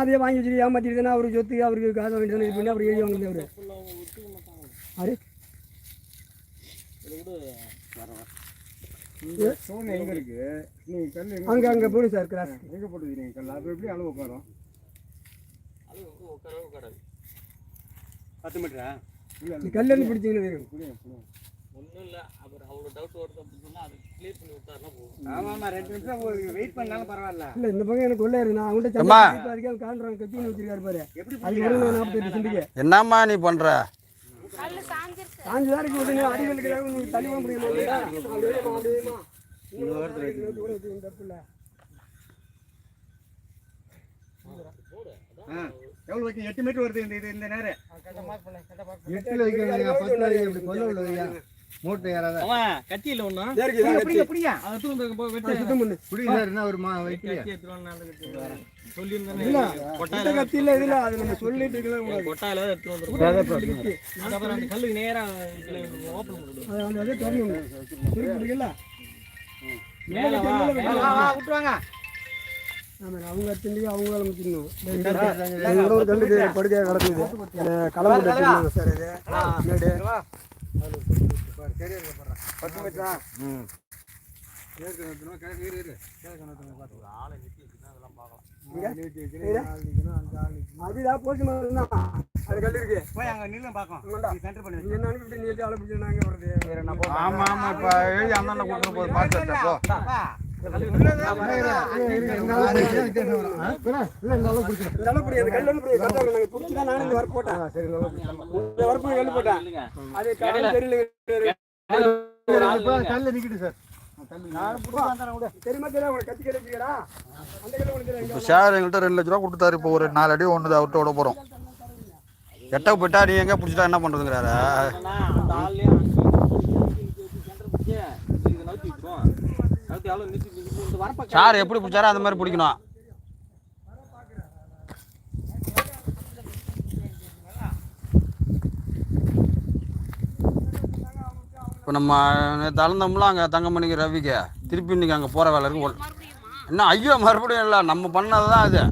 அதே வாங்கி வச்சுட்டு ஏமாத்திட்டுனா அவருக்கு சொத்து அவருக்கு காசை வாங்கிட்டு இது பண்ணி அப்புறம் எழுதி வாங்குது அவரு அங்கே போகணும் சார் கிளாஸ் எங்கே போட்டுக்கிறீங்க கல் அது எப்படி அளவு உட்காரும் 10 மீட்டரா இல்லை கல்லேருந்து பிடிச்சிங்கன்னு ஒன்றும் இல்லை அப்புறம் அவ்வளோ டவுட் வருது அப்படின்னு சொன்னால் அது கிளியர் பண்ணி விட்டாருன்னா போகும் ஆமாம் 2 நிமிஷம் வெயிட் பண்ணாலும் பரவாயில்ல இல்லை இந்த பக்கம் எனக்கு உள்ள இருக்கு நான் அவங்கள்ட்ட அதுக்கே காண்றாங்க கட்டி வச்சிருக்காரு பாரு அது வரும் 48 சென்ட்டுக்கு என்னம்மா நீ பண்ணுற சாஞ்சுதான் இருக்கு உடனே அடிகளுக்கு நீ தள்ளி வாங்க முடியும் எவ்வளோ வைக்க 8 மீட்டர் வருது இந்த நேரம் 8 வைக்கிறீங்க 10 இப்படி கொல்ல உள்ளதுங்க மூட்டை யாராவது கத்தியில் ஒன்றும் புரியா அதை புரியுது சார் என்ன ஒரு சொல்லியிருந்தேன் கத்தியில் இதில் அது நம்ம சொல்லிட்டு கொட்டாயில் எடுத்துட்டு வந்துடும் அந்த கல்லுக்கு நேராக ஓப்பன் பண்ணுறது அதே தரணும் புரியுதுல்ல விட்டுவாங்க அவங்க திண்டியும் அவங்களால முக்கியம் ஒரு கல்லுக்கு படுக்கையாக கிடக்குது கிளம்பு சார் இது அதுதான் போச்சு அது கல் இருக்கு போய் அங்க நின்னு பாக்கோம் சென்டர் பண்ணி என்ன அனுப்பி நீ ஆள பிடிச்சாங்க வருது ஆமா ஆமா இப்ப எழுதி அண்ணன கூட்டி போய் பாத்துட்டே போ சார் எங்கள்கிட்ட 2 லட்ச ரூபா கொடுத்தாரு. இப்போ ஒரு 4 அடி ஒன்று அவர்கிட்ட விட போறோம். எட்ட போயிட்டா நீ எங்க பிடிச்சிட்டா என்ன பண்றதுங்கிறாரு. சார் எப்படி பிடிச்சாரோ அந்த மாதிரி பிடிக்கணும். இப்போ நம்ம தளர்ந்தோம்ல அங்கே தங்கமணிக்கு ரவிக்கு திருப்பி இன்னைக்கு அங்கே போகிற வேலை இருக்கு. இன்னும் ஐயோ மறுபடியும் இல்லை, நம்ம பண்ணது தான் அது.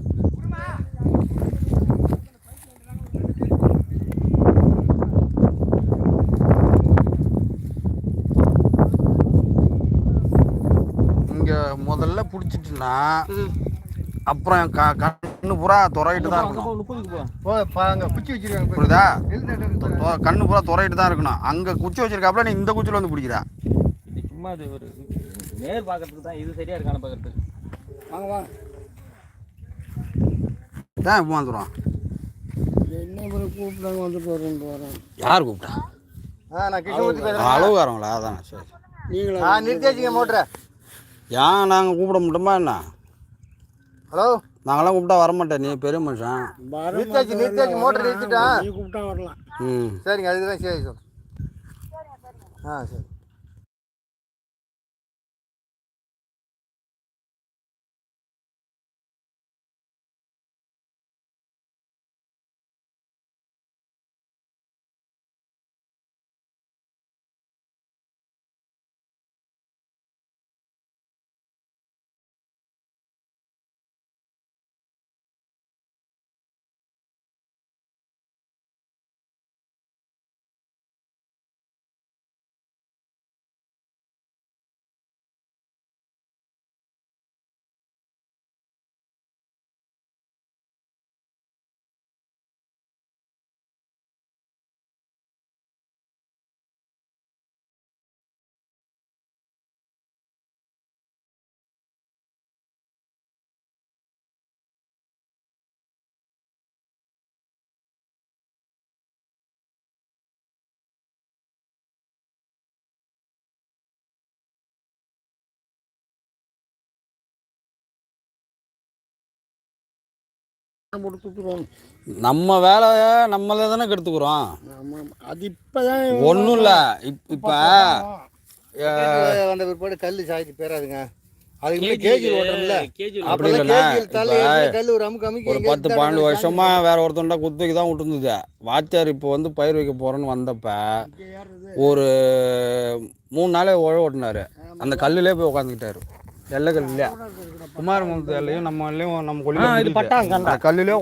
இங்கே முதல்ல பிடிச்சிட்டுன்னா அப்புறம் கண்ணு பூரா துறையிட்டு தான் இருக்கணும். புரியுதா? கண்ணு பூரா துறையிட்டு தான் இருக்கணும். அங்கே குச்சி வச்சிருக்காப்புல நீ இந்த குச்சியில் வந்து பிடிக்கிறா. சும்மா அது ஒரு நேர் பார்க்கறதுக்கு தான் இது சரியா இருக்கான பார்க்கறதுக்கு. வாங்க வாங்க தான் இப்போ வந்துடும். என்ன கூப்பிட்டாங்க வந்துட்டு வரேன். யார் கூப்பிட்டா? அளவுக்காரங்களா? அதான் சரி. நீங்களா நிறுத்தி வச்சுங்க மோட்டரை? ஏன் நாங்கள் கூப்பிட மாட்டோமா என்ன? ஹலோ, நாங்களாம் கூப்பிட்டா வரமாட்டேன். நீ பெரிய மனுஷன். நிறுத்தாச்சு மோட்டர் நிறுத்திட்டான். நீ கூப்பிட்டா வரலாம். சரிங்க, அதுக்கு தான் சரி சார். சரி. நம்ம வேலையை நம்மளே தானே கெடுத்துக்கிறோம். அது இப்போதான் ஒன்றும் இல்லை. இப்போ வந்த பிற்பாடு கல் சாய்ச்சி பேராதுங்க. அதுக்கு கேஜி ஓட்டுறோம்ல, அப்படி இல்லைண்ணா. ஒரு 10-12 வருஷமா வேற ஒருத்தன்டா குத்துக்கு தான் விட்டுருந்தது. வாத்தியார் இப்போ வந்து பயிர் வைக்க போறேன்னு வந்தப்ப ஒரு 3 நாளே உழவு ஓட்டினாரு. அந்த கல்லுலேயே போய் உட்காந்துக்கிட்டாரு. எல்லை கல் இல்லையா குமாரமுத்து எல்லையும் நம்ம எல்லையும் நம்ம இது பட்டாங்க கல்லுலேயே